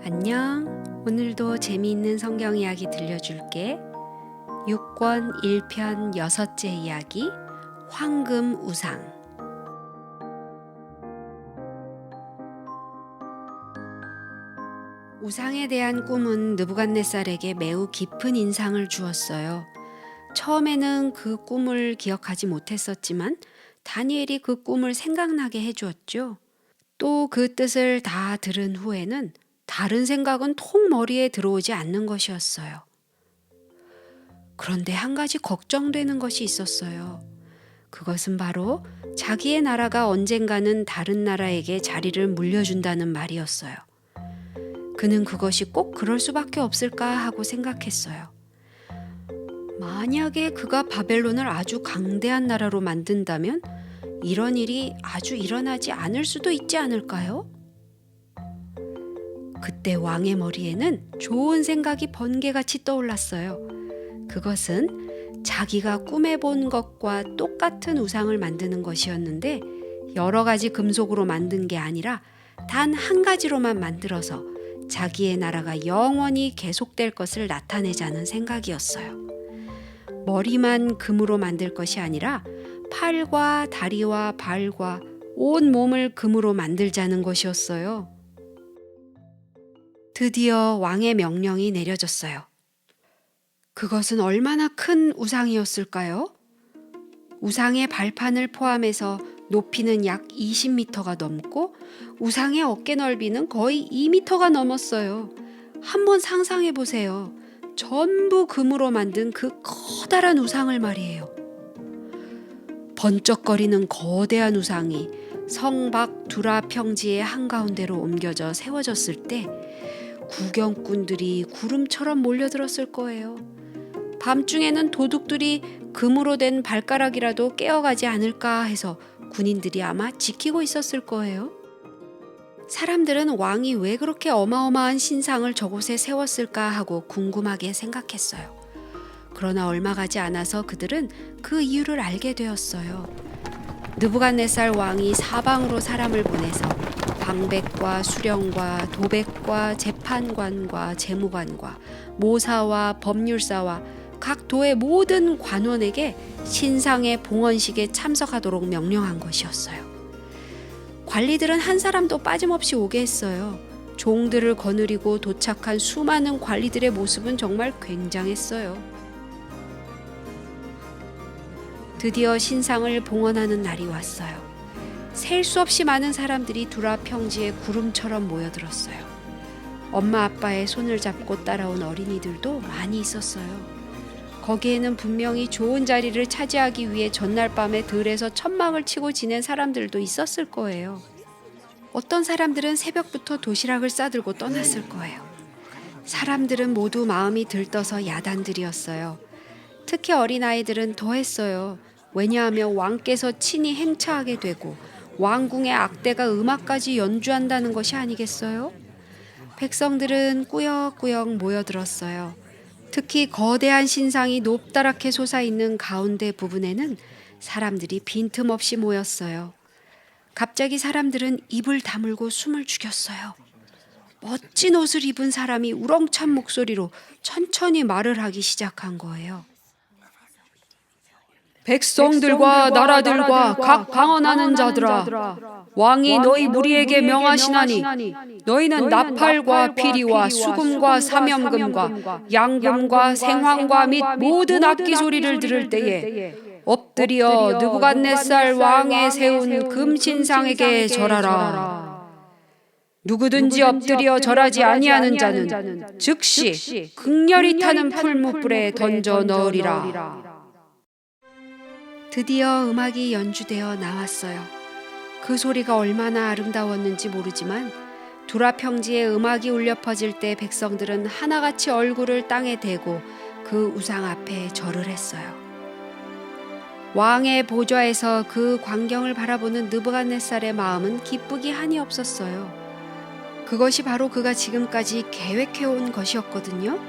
안녕. 오늘도 재미있는 성경 이야기 들려줄게. 6권 1편 6째 이야기 황금 우상. 우상에 대한 꿈은 느부갓네살에게 매우 깊은 인상을 주었어요. 처음에는 그 꿈을 기억하지 못했었지만 다니엘이 그 꿈을 생각나게 해주었죠. 또 그 뜻을 다 들은 후에는 다른 생각은 통 머리에 들어오지 않는 것이었어요. 그런데 한 가지 걱정되는 것이 있었어요. 그것은 바로 자기의 나라가 언젠가는 다른 나라에게 자리를 물려준다는 말이었어요. 그는 그것이 꼭 그럴 수밖에 없을까 하고 생각했어요. 만약에 그가 바벨론을 아주 강대한 나라로 만든다면 이런 일이 아주 일어나지 않을 수도 있지 않을까요? 그때 왕의 머리에는 좋은 생각이 번개같이 떠올랐어요. 그것은 자기가 꿈에 본 것과 똑같은 우상을 만드는 것이었는데 여러 가지 금속으로 만든 게 아니라 단 한 가지로만 만들어서 자기의 나라가 영원히 계속될 것을 나타내자는 생각이었어요. 머리만 금으로 만들 것이 아니라 팔과 다리와 발과 온 몸을 금으로 만들자는 것이었어요. 드디어 왕의 명령이 내려졌어요. 그것은 얼마나 큰 우상이었을까요? 우상의 발판을 포함해서 높이는 약 20m가 넘고 우상의 어깨 넓이는 거의 2m가 넘었어요. 한번 상상해 보세요. 전부 금으로 만든 그 커다란 우상을 말이에요. 번쩍거리는 거대한 우상이 성 밖 두라 평지의 한가운데로 옮겨져 세워졌을 때 구경꾼들이 구름처럼 몰려들었을 거예요. 밤중에는 도둑들이 금으로 된 발가락이라도 깨어가지 않을까 해서 군인들이 아마 지키고 있었을 거예요. 사람들은 왕이 왜 그렇게 어마어마한 신상을 저곳에 세웠을까 하고 궁금하게 생각했어요. 그러나 얼마 가지 않아서 그들은 그 이유를 알게 되었어요. 느부갓네살 왕이 사방으로 사람을 보내서 방백과 수령과 도백과 재판관과 재무관과 모사와 법률사와 각 도의 모든 관원에게 신상의 봉헌식에 참석하도록 명령한 것이었어요. 관리들은 한 사람도 빠짐없이 오게 했어요. 종들을 거느리고 도착한 수많은 관리들의 모습은 정말 굉장했어요. 드디어 신상을 봉헌하는 날이 왔어요. 셀 수 없이 많은 사람들이 두라 평지에 구름처럼 모여들었어요. 엄마 아빠의 손을 잡고 따라온 어린이들도 많이 있었어요. 거기에는 분명히 좋은 자리를 차지하기 위해 전날 밤에 들에서 천막을 치고 지낸 사람들도 있었을 거예요. 어떤 사람들은 새벽부터 도시락을 싸들고 떠났을 거예요. 사람들은 모두 마음이 들떠서 야단들이었어요. 특히 어린아이들은 더했어요. 왜냐하면 왕께서 친히 행차하게 되고 왕궁의 악대가 음악까지 연주한다는 것이 아니겠어요? 백성들은 꾸역꾸역 모여들었어요. 특히 거대한 신상이 높다랗게 솟아있는 가운데 부분에는 사람들이 빈틈없이 모였어요. 갑자기 사람들은 입을 다물고 숨을 죽였어요. 멋진 옷을 입은 사람이 우렁찬 목소리로 천천히 말을 하기 시작한 거예요. 백성들과 나라들과 각 방언하는 자들아, 왕이 너희 무리에게 명하시나니 너희는 나팔과 피리와 수금과 사명금과 양금과 생황과 및 모든 악기 소리를 들을 때에 엎드려 느부갓네살 왕의 세운 금신상에게 절하라. 누구든지 엎드려 절하지 아니하는 자는 즉시 극렬히 타는 풀무불에 던져 넣으리라. 드디어 음악이 연주되어 나왔어요. 그 소리가 얼마나 아름다웠는지 모르지만 두라 평지에 음악이 울려 퍼질 때 백성들은 하나같이 얼굴을 땅에 대고 그 우상 앞에 절을 했어요. 왕의 보좌에서 그 광경을 바라보는 느부갓네살의 마음은 기쁘기 한이 없었어요. 그것이 바로 그가 지금까지 계획해온 것이었거든요.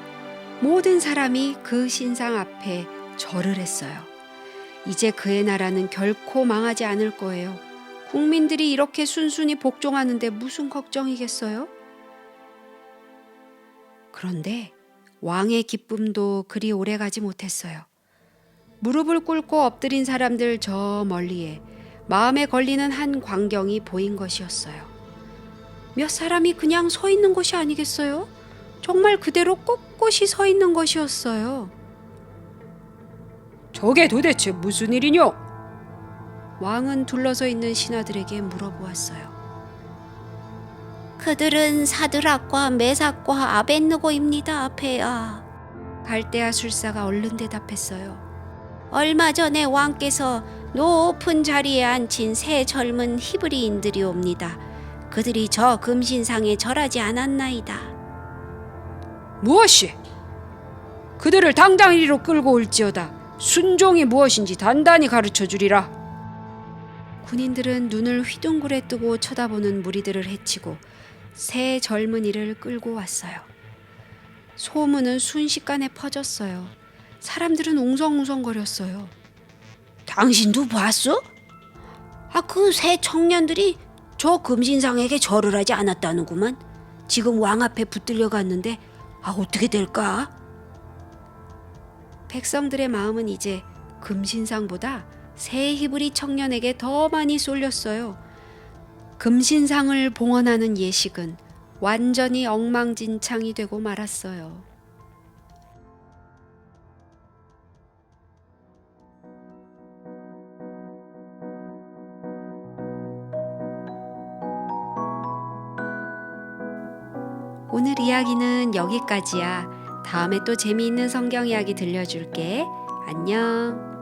모든 사람이 그 신상 앞에 절을 했어요. 이제 그의 나라는 결코 망하지 않을 거예요. 국민들이 이렇게 순순히 복종하는데 무슨 걱정이겠어요? 그런데 왕의 기쁨도 그리 오래가지 못했어요. 무릎을 꿇고 엎드린 사람들 저 멀리에 마음에 걸리는 한 광경이 보인 것이었어요. 몇 사람이 그냥 서 있는 것이 아니겠어요? 정말 그대로 꼿꼿이 서 있는 것이었어요. 저게 도대체 무슨 일이뇨? 왕은 둘러서 있는 신하들에게 물어보았어요. 그들은 사드락과 메삭과 아벳느고입니다, 폐하. 갈대아 술사가 얼른 대답했어요. 얼마 전에 왕께서 높은 자리에 앉힌 새 젊은 히브리인들이 옵니다. 그들이 저 금신상에 절하지 않았나이다. 무엇이? 그들을 당장 이리로 끌고 올지어다. 순종이 무엇인지 단단히 가르쳐 주리라. 군인들은 눈을 휘둥그레 뜨고 쳐다보는 무리들을 해치고 새 젊은이를 끌고 왔어요. 소문은 순식간에 퍼졌어요. 사람들은 웅성웅성거렸어요. 당신도 봤어? 그 새 청년들이 저 금신상에게 절을 하지 않았다는구만. 지금 왕 앞에 붙들려 갔는데 어떻게 될까? 백성들의 마음은 이제 금신상보다 새 히브리 청년에게 더 많이 쏠렸어요. 금신상을 봉헌하는 예식은 완전히 엉망진창이 되고 말았어요. 오늘 이야기는 여기까지야. 다음에 또 재미있는 성경 이야기 들려줄게. 안녕.